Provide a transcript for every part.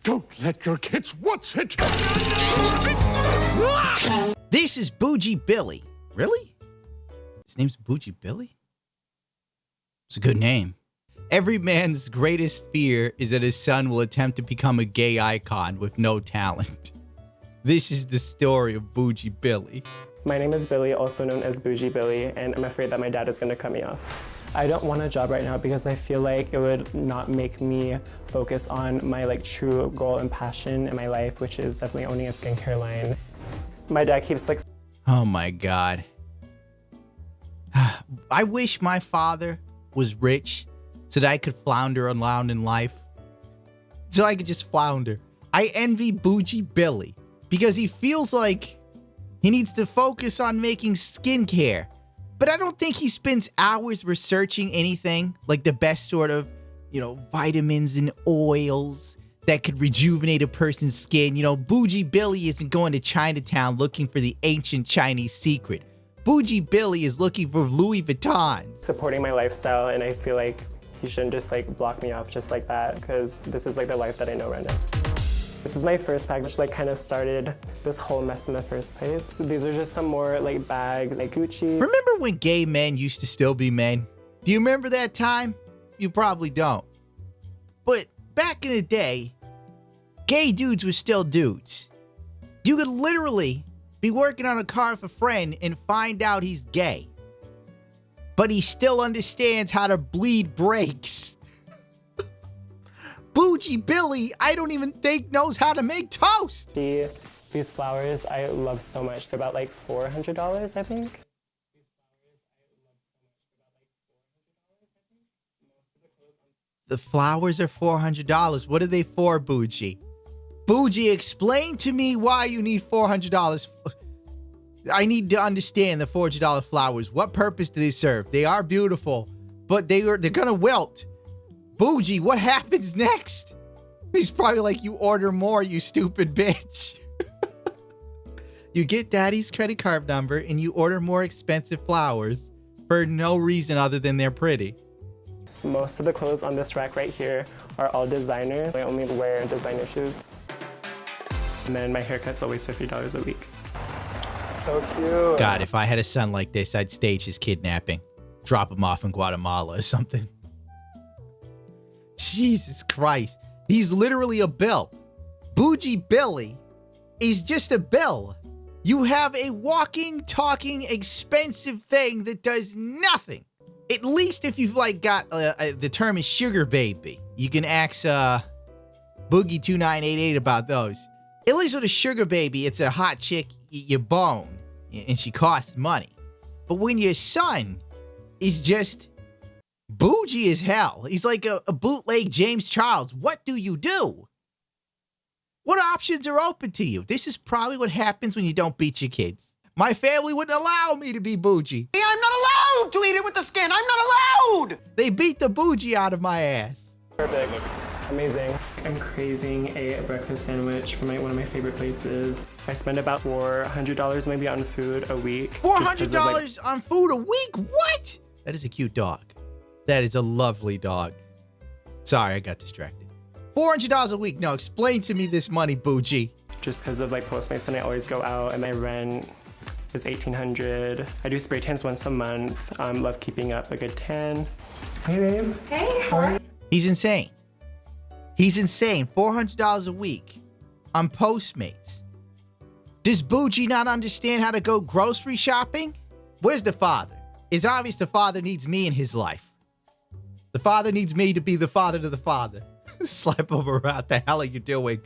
Don't let your kids what's it. This is Boujee Billy. Really? His name's Boujee Billy? It's a good name. Every man's greatest fear is that his son will attempt to become a gay icon with no talent. This is the story of Boujee Billy. My name is Billy, also known as Boujee Billy, and I'm afraid that my dad is going to cut me off. I don't want a job right now because I feel like it would not make me focus on my true goal and passion in my life, which is definitely owning a skincare line. My dad keeps Oh my God. I wish my father was rich so that I could flounder around in life. So I could just flounder. I envy Boujee Billy because he feels like he needs to focus on making skincare. But I don't think he spends hours researching anything like the best sort of, vitamins and oils that could rejuvenate a person's skin. Boujee Billy isn't going to Chinatown looking for the ancient Chinese secret. Boujee Billy is looking for Louis Vuitton. supporting my lifestyle, and I feel like he shouldn't just block me off just like that, because this is the life that I know right now. This is my first package, kind of started this whole mess in the first place. These are just some more bags, Gucci. Remember when gay men used to still be men? Do you remember that time? You probably don't. But back in the day, gay dudes were still dudes. You could literally be working on a car with a friend and find out he's gay. But he still understands how to bleed brakes. Boujee Billy, I don't even think knows how to make toast. These flowers I love so much. They're about $400, I think. The flowers are $400. What are they for, Boujee? Boujee, explain to me why you need $400. I need to understand the $400 flowers. What purpose do they serve? They are beautiful, but they're gonna wilt. Boujee, what happens next? He's probably like, you order more, you stupid bitch. You get daddy's credit card number and you order more expensive flowers for no reason other than they're pretty. Most of the clothes on this rack right here are all designers. I only wear designer shoes. And then my haircut's always $50 a week. So cute. God, if I had a son like this, I'd stage his kidnapping. Drop him off in Guatemala or something. Jesus Christ. He's literally a bill. Boujee Billy is just a bill. You have a walking, talking, expensive thing that does nothing. At least if you've got the term is sugar baby, you can ask Boogie2988 about those. At least with a sugar baby, it's a hot chick you bone, and she costs money. But when your son is just bougie as hell, he's like a bootleg James Charles, what do you do? What options are open to you? This is probably what happens when you don't beat your kids. My family wouldn't allow me to be bougie. Hey, I'm not allowed to eat it with the skin. I'm not allowed. They beat the bougie out of my ass. Perfect. Amazing. I'm craving a breakfast sandwich from one of my favorite places. I spend about $400 maybe on food a week. $400 on food a week? What? That is a cute dog. That is a lovely dog. Sorry, I got distracted. $400 a week. No, explain to me this money, Boujee. Just because of Postmates, and I always go out, and my rent is $1,800. I do spray tans once a month. Love keeping up a good tan. Hey, babe. Hey, how are you? He's insane. He's insane. $400 a week on Postmates. Does Boujee not understand how to go grocery shopping? Where's the father? It's obvious the father needs me in his life. The father needs me to be the father to the father. Slap him around. What the hell are you doing?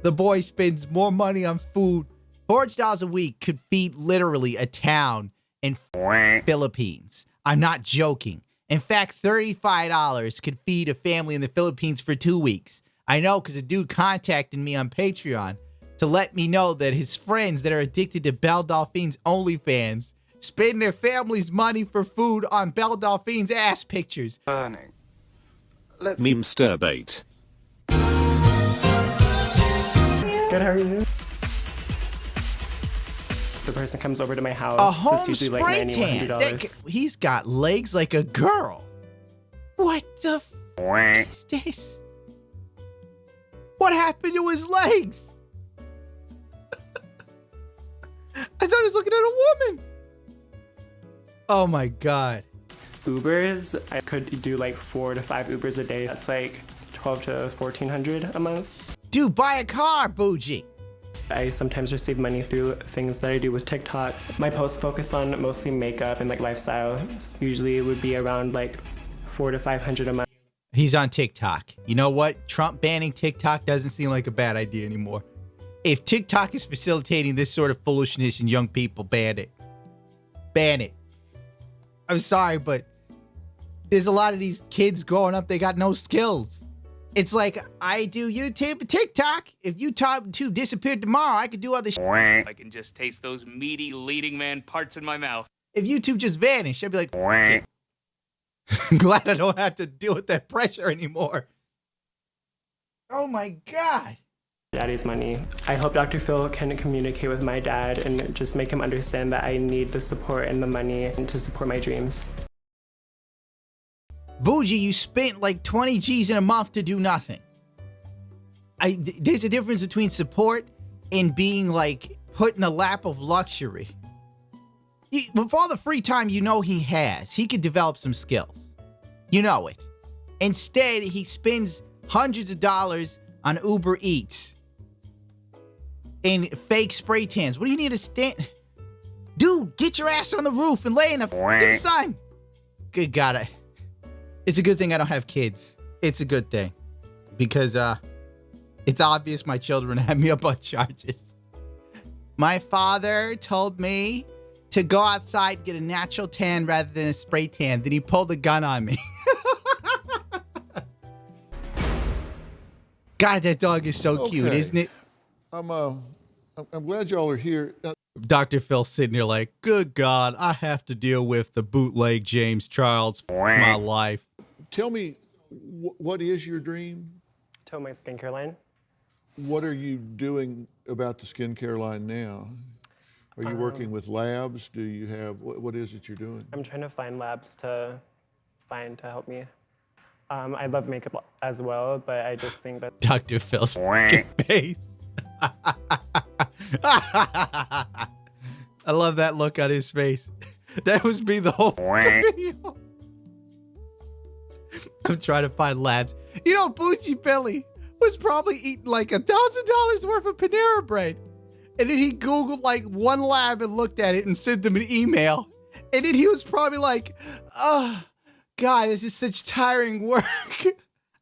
The boy spends more money on food. $400 a week could feed literally a town in Philippines. I'm not joking. In fact, $35 could feed a family in the Philippines for 2 weeks. I know because a dude contacted me on Patreon to let me know that his friends that are addicted to Belle Delphine's OnlyFans spend their family's money for food on Belle Delphine's ass pictures. Burning. Meme stir bait. Good, how are you? The person comes over to my house. A home it's usually spray $90, tan. $100. He's got legs like a girl. What the f is this? What happened to his legs? I thought he was looking at a woman. Oh my God. Ubers, I could do like 4 to 5 Ubers a day. That's like 12 to 1400 a month. Dude, buy a car, Boujee. I sometimes receive money through things that I do with TikTok. My posts focus on mostly makeup and like lifestyle. Usually it would be around like 400 to 500 a month. He's on TikTok. You know what? Trump banning TikTok doesn't seem like a bad idea anymore. If TikTok is facilitating this sort of foolishness in young people, ban it. Ban it. I'm sorry, but there's a lot of these kids growing up, they got no skills. It's like, I do YouTube and TikTok. If YouTube disappeared tomorrow, I could do other shit. I can just taste those meaty leading man parts in my mouth. If YouTube just vanished, I'd be like, I'm glad I don't have to deal with that pressure anymore. Oh my God. Daddy's money. I hope Dr. Phil can communicate with my dad and just make him understand that I need the support and the money to support my dreams. Boujee, you spent like 20 G's in a month to do nothing. There's a difference between support and being like put in the lap of luxury. With all the free time you know he has, he could develop some skills. You know it. Instead, he spends hundreds of dollars on Uber Eats and fake spray tans. What do you need to stand? Dude, get your ass on the roof and lay in the fucking sun. Good God. It's a good thing I don't have kids. It's a good thing. Because it's obvious my children have me up on charges. My father told me to go outside and get a natural tan rather than a spray tan. Then he pulled a gun on me. God, that dog is so cute, isn't it? I'm glad y'all are here. Dr. Phil sitting here like, good God, I have to deal with the bootleg James Charles for my life. Tell me, what is your dream? To my skincare line. What are you doing about the skincare line now? Are you working with labs? Do you have, what is it you're doing? I'm trying to find labs to help me. I love makeup as well, but I just think that Dr. Phil's fucking face. I love that look on his face. That was me the whole video. I'm trying to find labs. You know, Boujee Billy was probably eating like $1,000 worth of Panera bread. And then he Googled like one lab and looked at it and sent them an email. And then he was probably like, oh, God, this is such tiring work.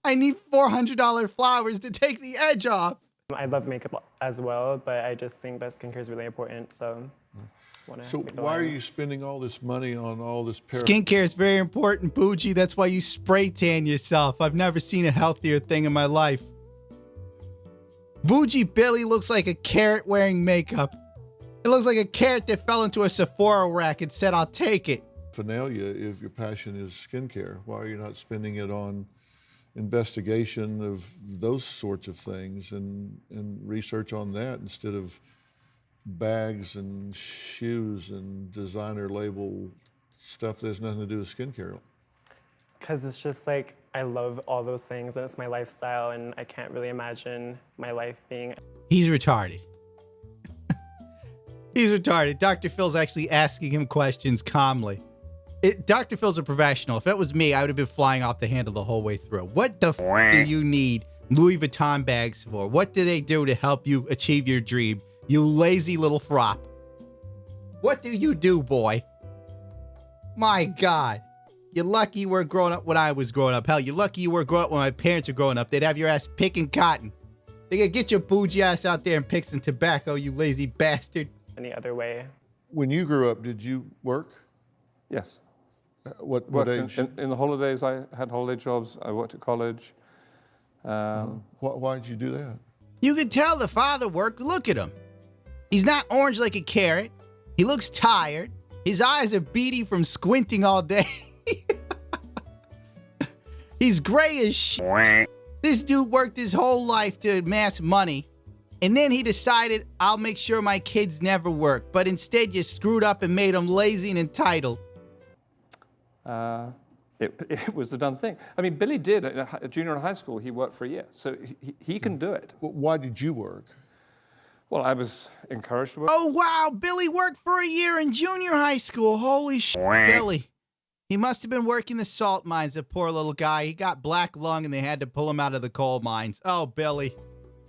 I need $400 flowers to take the edge off. I love makeup as well, but I just think that skincare is really important. So Why are you spending all this money on all this skincare is very important, Boujee. That's why you spray tan yourself. I've never seen a healthier thing in my life. Boujee Billy looks like a carrot wearing makeup. It looks like a carrot that fell into a Sephora rack and said, I'll take it. Finalia, if your passion is skincare, why are you not spending it on investigation of those sorts of things and research on that instead of bags and shoes and designer label stuff that has nothing to do with skincare? Because it's just like, I love all those things and it's my lifestyle and I can't really imagine my life being... He's retarded. He's retarded. Dr. Phil's actually asking him questions calmly. Dr. Phil's a professional. If it was me, I would have been flying off the handle the whole way through. What the f*** do you need Louis Vuitton bags for? What do they do to help you achieve your dream? You lazy little frop. What do you do, boy? My God. You're lucky you were growing up when I was growing up. Hell, you're lucky you were growing up when my parents were growing up. They'd have your ass picking cotton. They could get your Boujee ass out there and pick some tobacco, you lazy bastard. Any other way. When you grew up, did you work? Yes. What age? In the holidays, I had holiday jobs. I worked at college. Why did you do that? You could tell the father worked. Look at him. He's not orange like a carrot. He looks tired. His eyes are beady from squinting all day. He's gray as shit. This dude worked his whole life to amass money. And then he decided, I'll make sure my kids never work. But instead, you screwed up and made them lazy and entitled. it was the done thing. I mean, Billy did at junior and high school. He worked for a year, so he can do it. Why did you work? Well, I was encouraged to work. Oh, wow. Billy worked for a year in junior high school. Holy shit, Billy. He must have been working the salt mines, that poor little guy. He got black lung and they had to pull him out of the coal mines. Oh, Billy.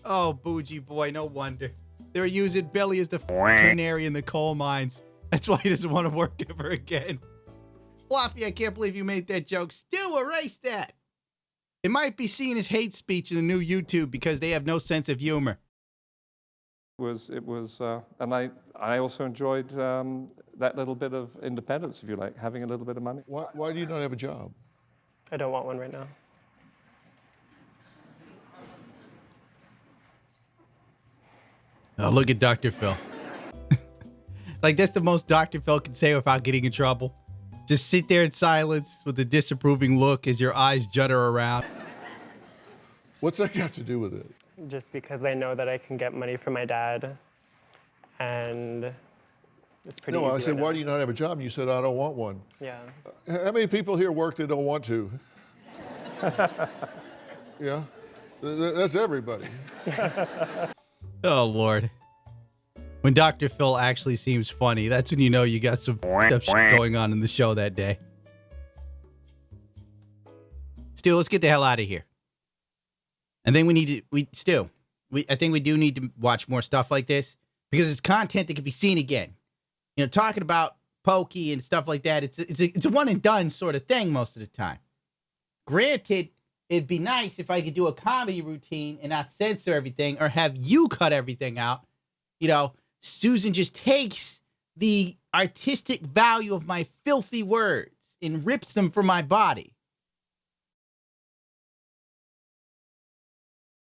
Oh, Boujee boy, no wonder. They were using Billy as the canary in the coal mines. That's why he doesn't want to work ever again. Fluffy, I can't believe you made that joke. Stu, erase that. It might be seen as hate speech in the new YouTube because they have no sense of humor. It was, and I also enjoyed that little bit of independence, if you like, having a little bit of money. Why do you not have a job? I don't want one right now. Oh, look at Dr. Phil. Like, that's the most Dr. Phil can say without getting in trouble. Just sit there in silence with a disapproving look as your eyes judder around. What's that got to do with it? Just because I know that I can get money from my dad, and it's pretty easy No, I said, right why now. do you not have a job? And you said, I don't want one. Yeah. How many people here work that don't want to? Yeah, that's everybody. Oh, Lord. When Dr. Phil actually seems funny, that's when you know you got some stuff going on in the show that day. Stu, let's get the hell out of here. And then I think we do need to watch more stuff like this because it's content that can be seen again. You know, talking about Pokey and stuff like that, it's a one and done sort of thing most of the time. Granted, it'd be nice if I could do a comedy routine and not censor everything or have you cut everything out. You know, Susan just takes the artistic value of my filthy words and rips them from my body.